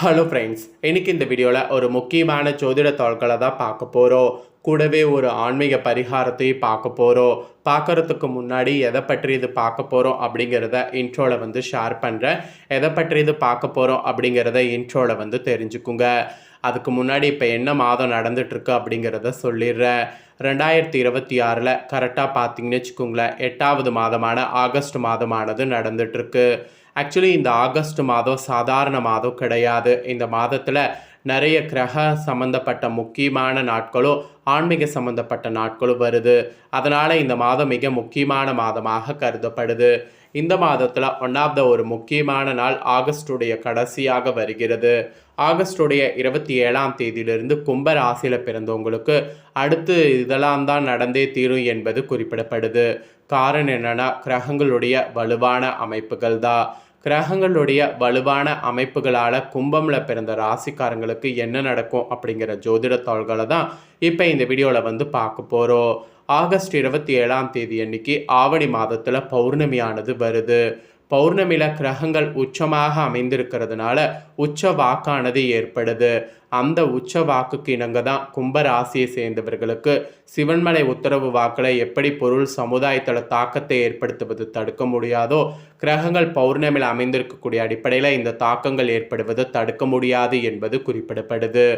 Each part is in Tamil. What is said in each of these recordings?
ஹலோ ஃப்ரெண்ட்ஸ், இன்னைக்கு இந்த வீடியோவில் ஒரு முக்கியமான ஜோதிட தாள்களை தான் பார்க்க போகிறோம். கூடவே ஒரு ஆன்மீக பரிகாரத்தையும் பார்க்க போகிறோம். பார்க்குறதுக்கு முன்னாடி எதை பற்றி இது பார்க்க போகிறோம் அப்படிங்கிறத இன்ட்ரோவில் ஷேர் பண்ணுறேன். எதை பற்றி இது பார்க்க போகிறோம் அப்படிங்கிறத இன்ட்ரோவில் தெரிஞ்சுக்குங்க. அதுக்கு முன்னாடி இப்போ என்ன மாதம் நடந்துகிட்ருக்கு அப்படிங்கிறத சொல்லிடுறேன். 2026 கரெக்டாக பார்த்தீங்கன்னு வச்சுக்கோங்களேன், 8வது மாதமான ஆகஸ்ட் மாதமானது நடந்துகிட்ருக்கு. ஆக்சுவலி இந்த ஆகஸ்ட் மாதம் சாதாரண மாதம் கிடையாது. இந்த மாதத்தில் நிறைய கிரக சம்மந்தப்பட்ட முக்கியமான நாட்களும் ஆன்மீக சம்மந்தப்பட்ட நாட்களும் வருது. அதனால் இந்த மாதம் மிக முக்கியமான மாதமாக கருதப்படுது. இந்த மாதத்தில் ஒரு முக்கியமான நாள் ஆகஸ்டுடைய கடைசியாக வருகிறது. ஆகஸ்டுடைய 27ஆம் தேதியிலிருந்து கும்ப ராசியில் பிறந்தவங்களுக்கு அடுத்து இதெல்லாம் தான் நடந்தே தீரும் என்பது குறிப்பிடப்படுது. காரணம் என்னென்னா, கிரகங்களுடைய வலுவான அமைப்புகள் தான். கிரகங்களுடைய வலுவான அமைப்புகளால் கும்பமில் பிறந்த ராசிக்காரங்களுக்கு என்ன நடக்கும் அப்படிங்கிற ஜோதிட தாள்களை தான் இப்போ இந்த வீடியோவில் பார்க்க போகிறோம். ஆகஸ்ட் 27ஆம் தேதி அன்னைக்கு ஆவணி மாதத்தில் பௌர்ணமியானது வருது. பௌர்ணமியில் கிரகங்கள் உச்சமாக அமைந்திருக்கிறதுனால உச்ச வாக்கானது ஏற்படுது. அந்த உச்ச வாக்குக்கு இணங்க தான் கும்ப ராசியை சேர்ந்தவர்களுக்கு சிவன்மலை உத்தரவு வாக்கில் எப்படி பொருள் சமுதாயத்தில் தாக்கத்தை ஏற்படுத்துவது தடுக்க முடியாதோ, கிரகங்கள் பௌர்ணமியில் அமைந்திருக்கக்கூடிய அடிப்படையில் இந்த தாக்கங்கள் ஏற்படுவது தடுக்க முடியாது என்பது குறிப்பிடப்படுது.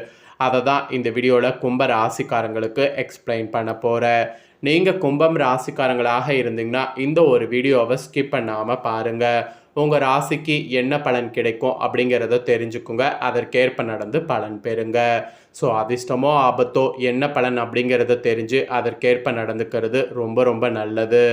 அதை தான் இந்த வீடியோவில் கும்ப ராசிக்காரங்களுக்கு எக்ஸ்பிளைன் பண்ண போகிறேன். நீங்கள் கும்பம் ராசிக்காரங்களாக இருந்தீங்கன்னா இந்த ஒரு வீடியோவை ஸ்கிப் பண்ணாமல் பாருங்கள். உங்கள் ராசிக்கு என்ன பலன் கிடைக்கும் அப்படிங்கிறத தெரிஞ்சுக்குங்க. அதற்கேற்ப நடந்து பலன் பெறுங்க. ஸோ அதிர்ஷ்டமோ ஆபத்தோ என்ன பலன் அப்படிங்கிறத தெரிஞ்சு அதற்கேற்ப நடந்துக்கிறது ரொம்ப ரொம்ப நல்லது.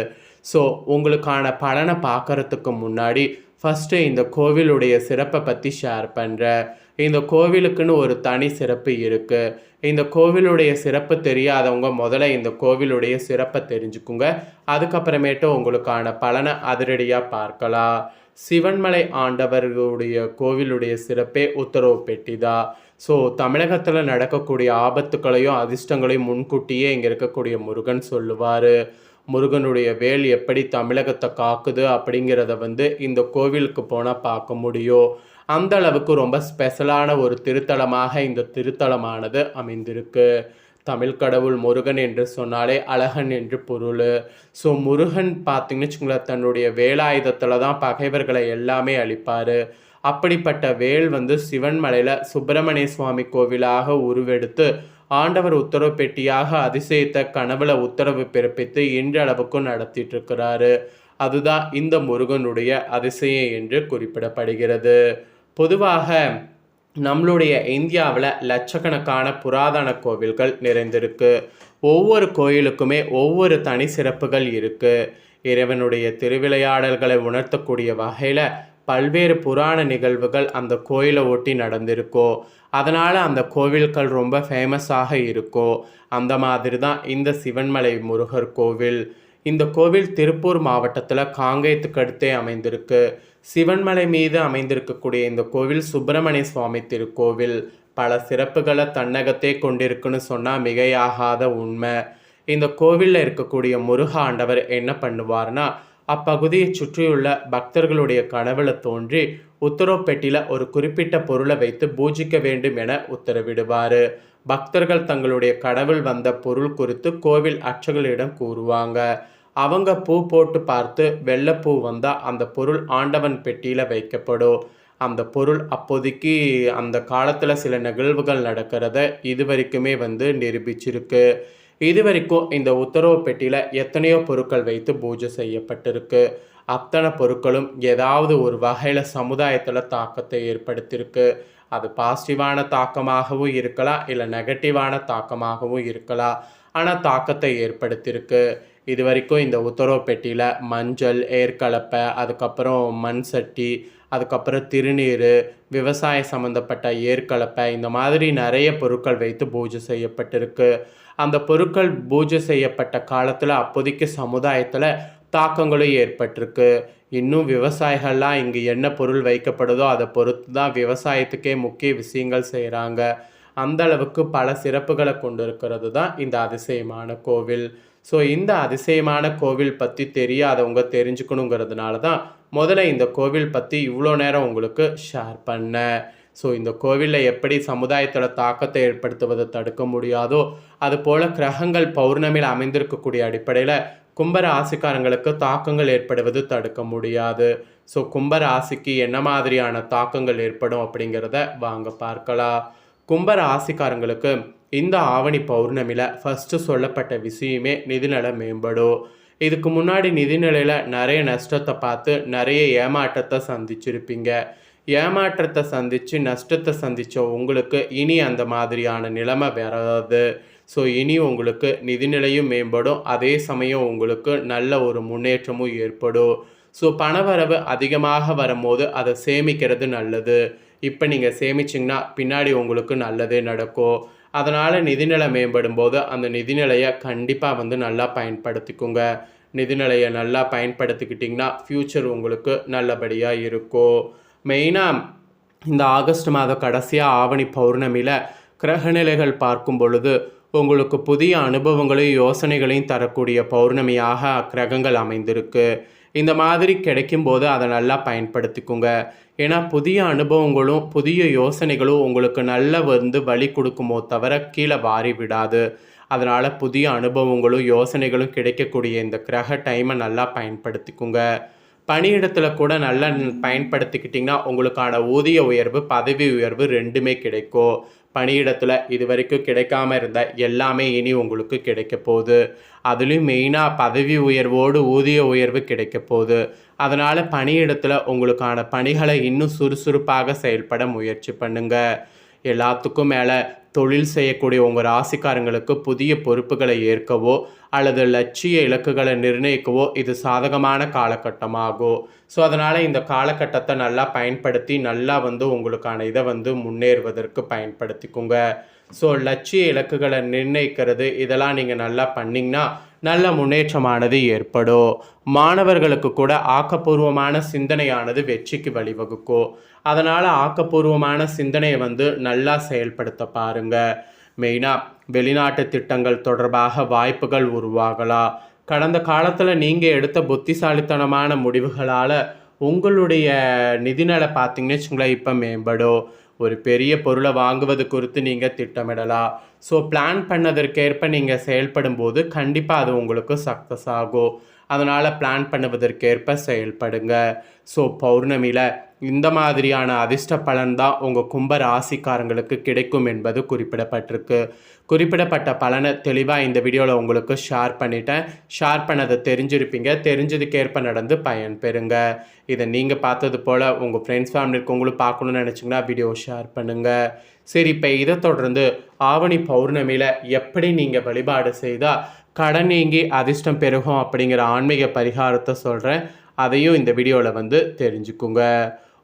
ஸோ உங்களுக்கான பலனை பார்க்குறதுக்கு முன்னாடி ஃபஸ்ட்டு இந்த கோவிலுடைய சிறப்பை பற்றி ஷேர் பண்ணுறேன். இந்த கோவிலுக்குன்னு ஒரு தனி சிறப்பு இருக்குது. இந்த கோவிலுடைய சிறப்பு தெரியாதவங்க முதல்ல இந்த கோவிலுடைய சிறப்பை தெரிஞ்சுக்குங்க. அதுக்கப்புறமேட்டு உங்களுக்கான பலனை அதிரடியாக பார்க்கலாம். சிவன்மலை ஆண்டவர்களுடைய கோவிலுடைய சிறப்பே உத்தரவு பெட்டி தான். ஸோ தமிழகத்தில் நடக்கக்கூடிய ஆபத்துக்களையும் அதிர்ஷ்டங்களையும் முன்கூட்டியே இங்கே இருக்கக்கூடிய முருகன் சொல்லுவார். முருகனுடைய வேல் எப்படி தமிழகத்தை காக்குது அப்படிங்கிறத இந்த கோவிலுக்கு போனால் பார்க்க முடியும். அந்த அளவுக்கு ரொம்ப ஸ்பெஷலான ஒரு திருத்தலமாக இந்த திருத்தலமானது அமைந்திருக்கு. தமிழ் கடவுள் முருகன் என்று சொன்னாலே அழகன் என்று பொருள். ஸோ முருகன் பார்த்திங்கன்னு வச்சுங்களேன், தன்னுடைய வேலாயுதத்தில் தான் பகைவர்களை எல்லாமே அழிப்பார். அப்படிப்பட்ட வேல் சிவன்மலையில் சுப்பிரமணிய சுவாமி கோவிலாக உருவெடுத்து ஆண்டவர் உத்தரவு பெட்டியாக அதிசயத்தை கனவுல உத்தரவு பிறப்பித்து இன்றளவுக்கும் நடத்திட்டு இருக்கிறாரு. அதுதான் இந்த முருகனுடைய அதிசயம் என்று குறிப்பிடப்படுகிறது. பொதுவாக நம்மளுடைய இந்தியாவில் லட்சக்கணக்கான புராதன கோவில்கள் நிறைந்திருக்கு. ஒவ்வொரு கோயிலுக்குமே ஒவ்வொரு தனி சிறப்புகள் இருக்குது. இறைவனுடைய திருவிளையாடல்களை உணர்த்தக்கூடிய வகையில் பல்வேறு புராண நிகழ்வுகள் அந்த கோயிலை ஒட்டி நடந்திருக்கோ, அதனால் அந்த கோவில்கள் ரொம்ப ஃபேமஸாக இருக்கோ. அந்த மாதிரி தான் இந்த சிவன்மலை முருகர் கோவில். இந்த கோவில் திருப்பூர் மாவட்டத்தில் காங்கேயத்துக்கு அடுத்தே அமைந்திருக்கு. சிவன்மலை மீது அமைந்திருக்கக்கூடிய இந்த கோவில் சுப்பிரமணிய சுவாமி திருக்கோவில். பல சிறப்புகளை தன்னகத்தே கொண்டிருக்குன்னு சொன்னால் மிகையாகாத உண்மை. இந்த கோவிலில் இருக்கக்கூடிய முருக ஆண்டவர் என்ன பண்ணுவார்னா, அப்பகுதியை சுற்றியுள்ள பக்தர்களுடைய கனவுல தோன்றி உத்தரவு பெட்டியில் ஒரு குறிப்பிட்ட பொருளை வைத்து பூஜிக்க வேண்டும் என உத்தரவிடுவார். பக்தர்கள் தங்களுடைய கடவுள் வந்த பொருள் குறித்து கோவில் அர்ச்சகர்களிடம் கூறுவாங்க. அவங்க பூ போட்டு பார்த்து வெள்ளைப்பூ வந்தால் அந்த பொருள் ஆண்டவன் பெட்டியில் வைக்கப்படும். அந்த பொருள் அப்போதைக்கு அந்த காலத்தில் சில நிகழ்வுகள் நடக்கிறத இது வரைக்குமே நிரூபிச்சிருக்கு. இது வரைக்கும் இந்த உத்தரவு பெட்டியில் எத்தனையோ பொருட்கள் வைத்து பூஜை செய்யப்பட்டிருக்கு. அத்தனை பொருட்களும் ஏதாவது ஒரு வகையில் சமுதாயத்தில் தாக்கத்தை ஏற்படுத்தியிருக்கு. அது பாசிட்டிவான தாக்கமாகவும் இருக்கலாம், இல்லை நெகட்டிவான தாக்கமாகவும் இருக்கலாம். ஆனால் தாக்கத்தை ஏற்படுத்தியிருக்கு. இது வரைக்கும் இந்த உத்தரவு பெட்டியில் மஞ்சள், ஏற்கலப்பை, அதுக்கப்புறம் மண் சட்டி, அதுக்கப்புறம் திருநீர், விவசாய சம்மந்தப்பட்ட ஏற்கலப்பை, இந்த மாதிரி நிறைய பொருட்கள் வைத்து பூஜை செய்யப்பட்டிருக்கு. அந்த பொருட்கள் பூஜை செய்யப்பட்ட காலத்தில் அப்போதைக்கு சமுதாயத்தில் தாக்கங்களும் ஏற்பட்டிருக்கு. இன்னும் விவசாயிகள்லாம் இங்கே என்ன பொருள் வைக்கப்படுதோ அதை பொறுத்து தான் விவசாயத்துக்கே முக்கிய விஷயங்கள் செய்கிறாங்க. அந்த அளவுக்கு பல சிறப்புகளை கொண்டு இருக்கிறது தான் இந்த அதிசயமான கோவில். ஸோ இந்த அதிசயமான கோவில் பற்றி தெரியாதவங்க தெரிஞ்சுக்கணுங்கிறதுனால தான் முதல்ல இந்த கோவில் பற்றி இவ்வளோ நேரம் உங்களுக்கு ஷேர் பண்ணேன். ஸோ இந்த கோவிலில் எப்படி சமுதாயத்தில் தாக்கத்தை ஏற்படுத்துவதை தடுக்க முடியாதோ அதுபோல் கிரகங்கள் பௌர்ணமியில் அமைந்திருக்கக்கூடிய அடிப்படையில் கும்ப ராசிக்காரங்களுக்கு தாக்கங்கள் ஏற்படுவது தடுக்க முடியாது. ஸோ கும்ப ராசிக்கு என்ன மாதிரியான தாக்கங்கள் ஏற்படும் அப்படிங்கிறத வாங்க பார்க்கலாம். கும்ப ராசிக்காரங்களுக்கு இந்த ஆவணி பௌர்ணமியில் ஃபஸ்ட்டு சொல்லப்பட்ட விஷயமே நிதிநிலை மேம்படும். இதுக்கு முன்னாடி நிதிநிலையில் நிறைய நஷ்டத்தை பார்த்து நிறைய ஏமாற்றத்தை சந்திச்சிருப்பீங்க. ஏமாற்றத்தை சந்தித்து நஷ்டத்தை சந்தித்த உங்களுக்கு இனி அந்த மாதிரியான நிலைமை வராது. ஸோ இனி உங்களுக்கு நிதிநிலையும் மேம்படும், அதே சமயம் உங்களுக்கு நல்ல ஒரு முன்னேற்றமும் ஏற்படும். ஸோ பணவரவு அதிகமாக வரும்போது அதை சேமிக்கிறது நல்லது. இப்போ நீங்கள் சேமிச்சிங்கன்னா பின்னாடி உங்களுக்கு நல்லதே நடக்கும். அதனால் நிதிநிலை மேம்படும் போது அந்த நிதிநிலையை கண்டிப்பாக நல்லா பயன்படுத்திக்கோங்க. நிதிநிலையை நல்லா பயன்படுத்திக்கிட்டிங்கன்னா ஃப்யூச்சர் உங்களுக்கு நல்லபடியாக இருக்கும். மெயினாக இந்த ஆகஸ்ட் மாதம் கடைசியாக ஆவணி பௌர்ணமியில் கிரகநிலைகள் பார்க்கும் பொழுது உங்களுக்கு புதிய அனுபவங்களையும் யோசனைகளையும் தரக்கூடிய பௌர்ணமியாக கிரகங்கள் அமைந்திருக்கு. இந்த மாதிரி கிடைக்கும்போது அதை நல்லா பயன்படுத்திக்கோங்க. ஏன்னா புதிய அனுபவங்களும் புதிய யோசனைகளும் உங்களுக்கு நல்ல வழி கொடுக்குமோ தவிர கீழே வாரி விடாது. அதனால் புதிய அனுபவங்களும் யோசனைகளும் கிடைக்கக்கூடிய இந்த கிரக டைமை நல்லா பயன்படுத்திக்கோங்க. பணியிடத்தில் கூட நல்லா பயன்படுத்திக்கிட்டிங்கன்னா உங்களுக்கான ஊதிய உயர்வு பதவி உயர்வு ரெண்டுமே கிடைக்கும். பணியிடத்தில் இது வரைக்கும் கிடைக்காம இருந்த எல்லாமே இனி உங்களுக்கு கிடைக்க போகுது. அதுலேயும் மெயினாக பதவி உயர்வோடு ஊதிய உயர்வு கிடைக்க போகுது. அதனால் பணியிடத்தில் உங்களுக்கான பணிகளை இன்னும் சுறுசுறுப்பாக செயல்பட முயற்சி பண்ணுங்கள். எல்லாத்துக்கும் மேலே தொழில் செய்யக்கூடிய உங்கள் ராசிக்காரங்களுக்கு புதிய பொறுப்புகளை ஏற்கவோ அல்லது லட்சிய இலக்குகளை நிர்ணயிக்கவோ இது சாதகமான காலகட்டமாகும். ஸோ அதனால் இந்த காலகட்டத்தை நல்லா பயன்படுத்தி நல்லா உங்களுக்கான இதை முன்னேறுவதற்கு பயன்படுத்திக்கோங்க. ஸோ லட்சிய இலக்குகளை நிர்ணயிக்கிறது இதெல்லாம் நீங்கள் நல்லா பண்ணிங்கன்னா நல்ல முன்னேற்றமானது ஏற்படும். மாணவர்களுக்கு கூட ஆக்கப்பூர்வமான சிந்தனையானது வெற்றிக்கு வழிவகுக்கும். அதனால் ஆக்கப்பூர்வமான சிந்தனையை நல்லா செயல்படுத்த பாருங்கள். மெயினாக வெளிநாட்டு திட்டங்கள் தொடர்பாக வாய்ப்புகள் உருவாகலாம். கடந்த காலத்தில் நீங்கள் எடுத்த புத்திசாலித்தனமான முடிவுகளால் உங்களுடைய நிதிநிலை பார்த்தீங்கன்னு வச்சுங்களேன் இப்போ மேம்படும். ஒரு பெரிய பொருளை வாங்குவது குறித்து நீங்கள் திட்டமிடலாம். ஸோ பிளான் பண்ணதற்கேற்ப நீங்கள் செயல்படும் போது கண்டிப்பாக அது உங்களுக்கு சக்ஸஸ் ஆகும். அதனால் பிளான் பண்ணுவதற்கேற்ப செயல்படுங்க. ஸோ பௌர்ணமியில் இந்த மாதிரியான அதிர்ஷ்ட பலன் தான் உங்கள் கும்ப ராசிக்காரங்களுக்கு கிடைக்கும் என்பது குறிப்பிடப்பட்டிருக்கு. குறிப்பிடப்பட்ட பலனை தெளிவாக இந்த வீடியோவில் உங்களுக்கு ஷேர் பண்ணிட்டேன். ஷேர் பண்ணதை தெரிஞ்சிருப்பீங்க. தெரிஞ்சதுக்கேற்ப நடந்து பயன் பெறுங்க. இதை நீங்கள் பார்த்தது போல் உங்கள் ஃப்ரெண்ட்ஸ் ஃபேமிலிக்கு உங்களுக்கு பார்க்கணுன்னு நினச்சிங்கன்னா வீடியோ ஷேர் பண்ணுங்கள். சரி, இப்போ இதை தொடர்ந்து ஆவணி பௌர்ணமியில் எப்படி நீங்கள் வழிபாடு செய்தால் கடன் நீங்கி அதிர்ஷ்டம் பெருகும் அப்படிங்கிற ஆன்மீக பரிகாரத்தை சொல்கிறேன். அதையும் இந்த வீடியோவில் தெரிஞ்சுக்குங்க.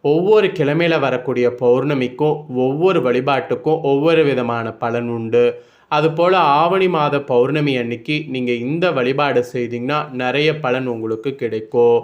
ஒவ்வொரு கிழமையில் வரக்கூடிய பௌர்ணமிக்கும் ஒவ்வொரு வழிபாட்டுக்கும் ஒவ்வொரு விதமான பலன் உண்டு. அதுபோல் ஆவணி மாத பௌர்ணமி அன்னைக்கு நீங்கள் இந்த வழிபாடு செய்தீங்கன்னா நிறைய பலன் உங்களுக்கு கிடைக்கும்.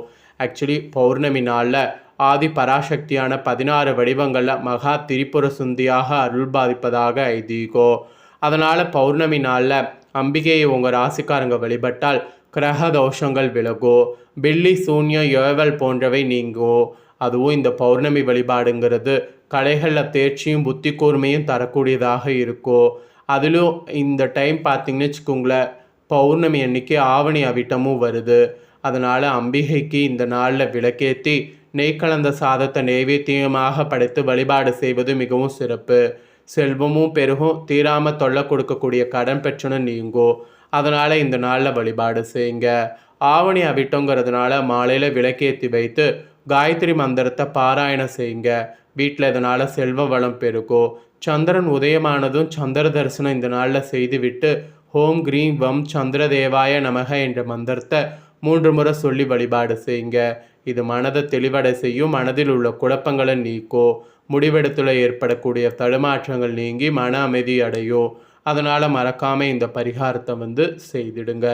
ஆக்சுவலி பௌர்ணமி நாளில் ஆதி பராசக்தியான 16 வடிவங்களில் மகா திரிபுர சுந்தியாக அருள் பாதிப்பதாக ஐதீகம். அதனால் பௌர்ணமி நாளில் அம்பிகையை உங்கள் ராசிக்காரங்க வழிபட்டால் கிரக தோஷங்கள் விலகும். பில்லி சூன்யம் ஏவல் போன்றவை நீங்கும். அதுவும் இந்த பௌர்ணமி வழிபாடுங்கிறது கலைகளில் தேர்ச்சியும் புத்தி கூர்மையும் தரக்கூடியதாக இருக்கும். அதிலும் இந்த டைம் பார்த்திங்கன்னு வச்சுக்கோங்களேன், பௌர்ணமி அன்னைக்கு ஆவணி அவிட்டமும் வருது. அதனால் அம்பிகைக்கு இந்த நாளில் விளக்கேற்றி நெய் கலந்த சாதத்தை நைவேத்தியமாக படைத்து வழிபாடு செய்வது மிகவும் சிறப்பு. செல்வமும் பெருகும், தீராமல் தொல்லை கொடுக்கக்கூடிய கடன் பிரச்சனை நீங்கும். அதனால் இந்த நாளில் வழிபாடு செய்யுங்க. ஆவணி அவிட்டங்கிறதுனால மாலையில் விளக்கேற்றி வைத்து காயத்ரி மந்திரத்தை பாராயணம் செய்யுங்க. வீட்டில் இதனால் செல்வ வளம் பெருகும். சந்திரன் உதயமானதும் சந்திர தரிசனம் இந்த நாளில் செய்துவிட்டு ஹோம் கிரீம் வம் சந்திரதேவாய நமக என்ற மந்திரத்தை 3 முறை சொல்லி வழிபாடு செய்யுங்க. இது மனதை தெளிவடை செய்யும், மனதில் உள்ள குழப்பங்களை நீக்கும், முடிவெடுத்துல ஏற்படக்கூடிய தடுமாற்றங்கள் நீங்கி மன அமைதி அடையும். அதனால் மறக்காமல் இந்த பரிகாரத்தை செய்திடுங்க.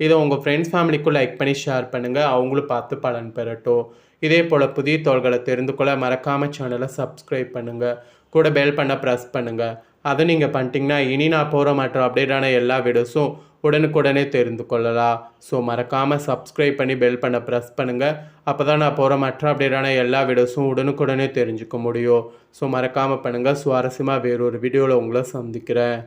இதை உங்கள் ஃப்ரெண்ட்ஸ் ஃபேமிலிக்கும் லைக் பண்ணி ஷேர் பண்ணுங்கள். அவங்களும் பார்த்து பலன் பெறட்டும். இதே போல் புதிய தோள்களை தெரிந்து கொள்ள மறக்காமல் சேனலை சப்ஸ்கிரைப் பண்ணுங்கள். கூட பெல் பண்ண ப்ரெஸ் பண்ணுங்கள். அதை நீங்கள் பண்ணிட்டீங்கன்னா இனி நான் போகிற மற்ற அப்டேட்டான எல்லா வீடியோஸும் உடனுக்குடனே தெரிந்து கொள்ளலாம். ஸோ மறக்காமல் சப்ஸ்கிரைப் பண்ணி பெல் பண்ண ப்ரெஸ் பண்ணுங்கள். அப்போ தான் நான் போகிற மற்ற அப்டேட்டான எல்லா வீடியோஸும் உடனுக்குடனே தெரிஞ்சுக்க முடியும். ஸோ மறக்காமல் பண்ணுங்கள். சுவாரஸ்யமாக வேறொரு வீடியோவில் உங்களை சந்திக்கிறேன்.